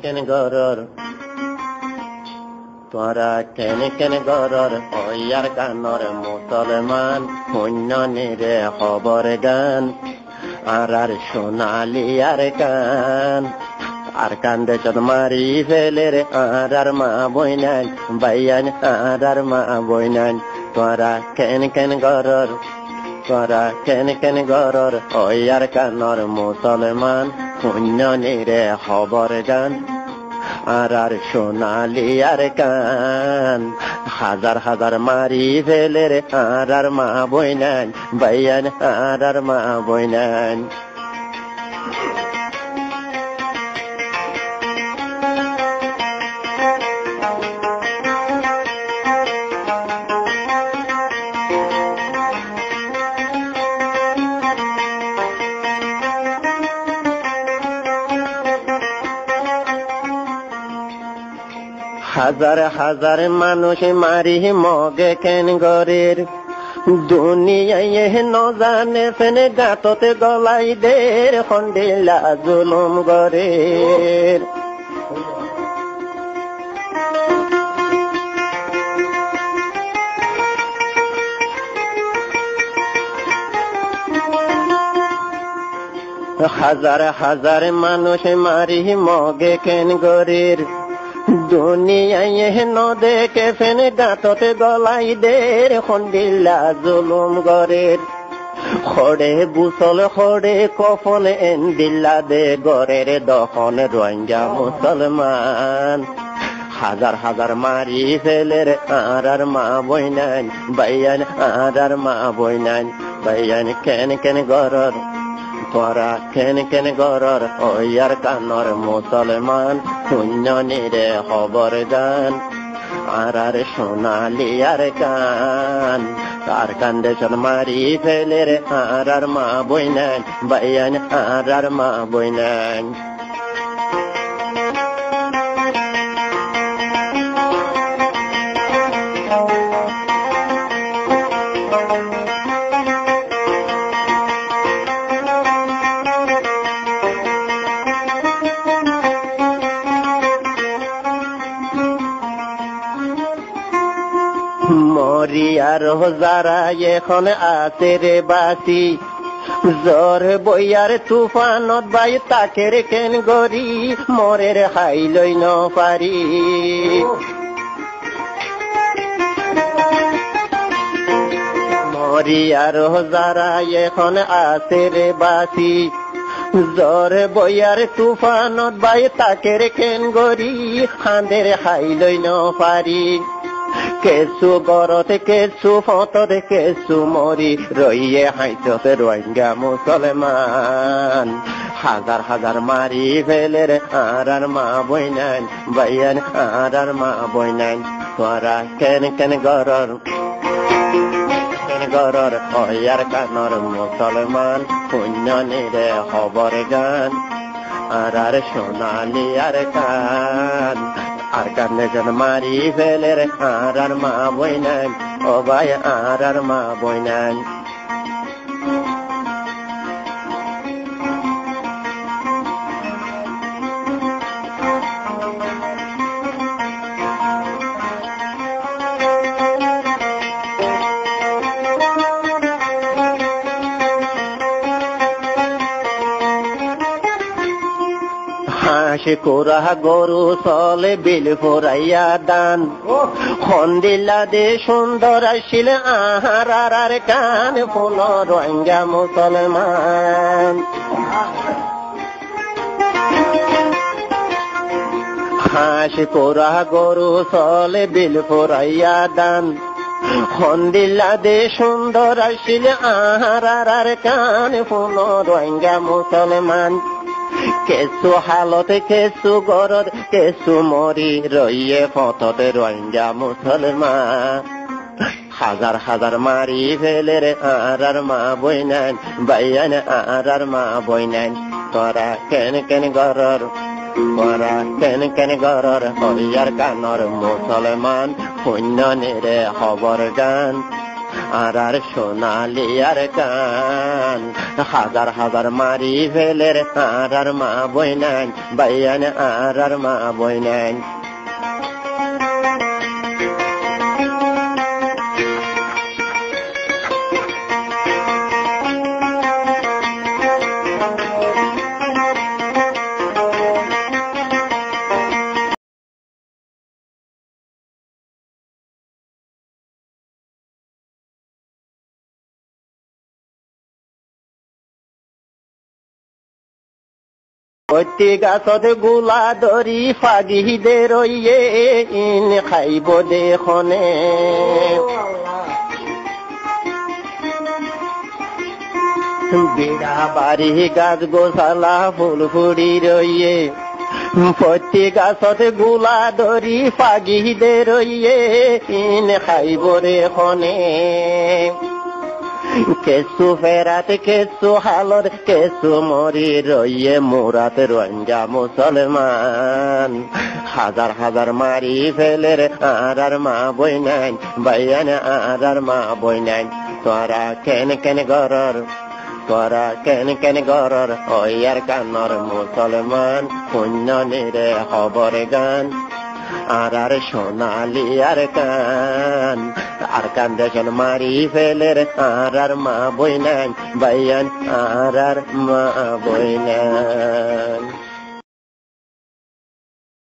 কেন গরর তোরা কেন গরর ওয়ার কানর মুসলমান পুণ্য নিরে খবর গান আর সোনালি আর কান আর কান্দে চত মারি ফেলে রে আর মা বইনান বাইয়ান আর মা বইনান তোরা কেন গরর তোরা কেন গরর ওয়ার কানর মুসলমান পুণ্য নিরে খবর গান আর সোনালি আর কান হাজার হাজার মারি ফেলে রে আর মা বইনান বাইয়ান আর মা বইনান হাজার হাজার মানুষ মারি মগে কেন গরের দুনিয়ায় ন জানে ফেনে গাততে গলাই দের খন্ডিলা জুলুম গরের হাজার হাজার মানুষ মারি মগে কেন গরের দুনিয়ায় ন দেখে ফেনে গাততে গলাই দের খন্ডিলা জুলুম গরের খড়ে বুসল খড়ে কফন এন দিল্লা দে গরের দখন রোহিঙ্গা মুসলমান হাজার হাজার মারি ফেলের আর মা বইনান বাইয়ান আর মা বইনান বাইয়ান কেন গরর তোরা কেন গরর ওয়ার কানর মুসলমান পুণ্য নিরে খবর গান আর সোনালি আর কান তার কান্দে চল মারি ফেলে রে আর মা বইনান বাইয়ান আর মা বইনান মরিয়ার যারা এখন আছে রে বাসি জ্বর বইয়ার তুফানত বাই তাকে রে কেন গরি মরের হাই লই ন পারি মরিয়ার যারা এখন আছে রে বাসি জ্বর বইয়ার তুফানত বাই তাকে রে কেন গরি খান্দের হাই লই ন পারি কেসু গরতে কেসু ফতরে কেসু মরি রইয়ে হাইততে রোহিঙ্গা মুসলমান হাজার হাজার মারি ফেলে রে আর মা বইনান বাইয়ান আর মা বইনান তোরা কেন গরর ওয়ার কানর মুসলমান পুণ্য নিরে খবর গান আর সোনালি আর কান আর কান্দে জন মারি ফেলে রে আর মা বইনান ও ভাই আর মা বইনান হাসি কোরা গরু চলে বিল ফোরাইয়া দান খন্দিল্লা দে সুন্দর আসিল আহার আর কান ফুল রোহিঙ্গা মুসলমান হাসি কোরা গরু চলে বিল ফোরাইয়া দান খন্দিল্লা দে সুন্দর আসিল আহার আর কান ফুল রোহিঙ্গা মুসলমান কেসু হালতে কেসু গরর কেসু মরি রইয়ে পথতে রোহিঙ্গা মুসলমান হাজার হাজার মারি ফেলে রে আর মা বইনান বাইয়ান আর মা বইনান তোরা কেন গরর তোরা কেন গরর ওয়ার কানর মুসলমান পুণ্য নিরে খবর গান আর সোনালি আর কান হাজার হাজার মারি ফেলের আর মা বইনান বাইয়ান আর মা বইনান প্রতি গাছত গোলা ধরি ফাগিদে রইয়ে ইন খাইব দেখনে বিড়া বাড়ি গাছ গোছালা ফুল ফুড়ি রইয়ে প্রতি গাছত গোলা ধরি ফাগিদে রইয়ে ইন খাইব রেখনে কেসু ফেরাত কেসু হালর কেসু মরি রইয়ে মুরাত রঞ্জা মুসলমান হাজার হাজার মারি ফেলের আর মা বইনান বাইয়ান আর মা বইনান তোরা কেন কেন গরর তোরা কেন কেন গরর ওয়ার কানর মুসলমান পুণ্য নিরে খবর গান আর সোনালি আর কান দেশন মারি ফেলের আর মা বইনান বাইয়ান আর মা বইনান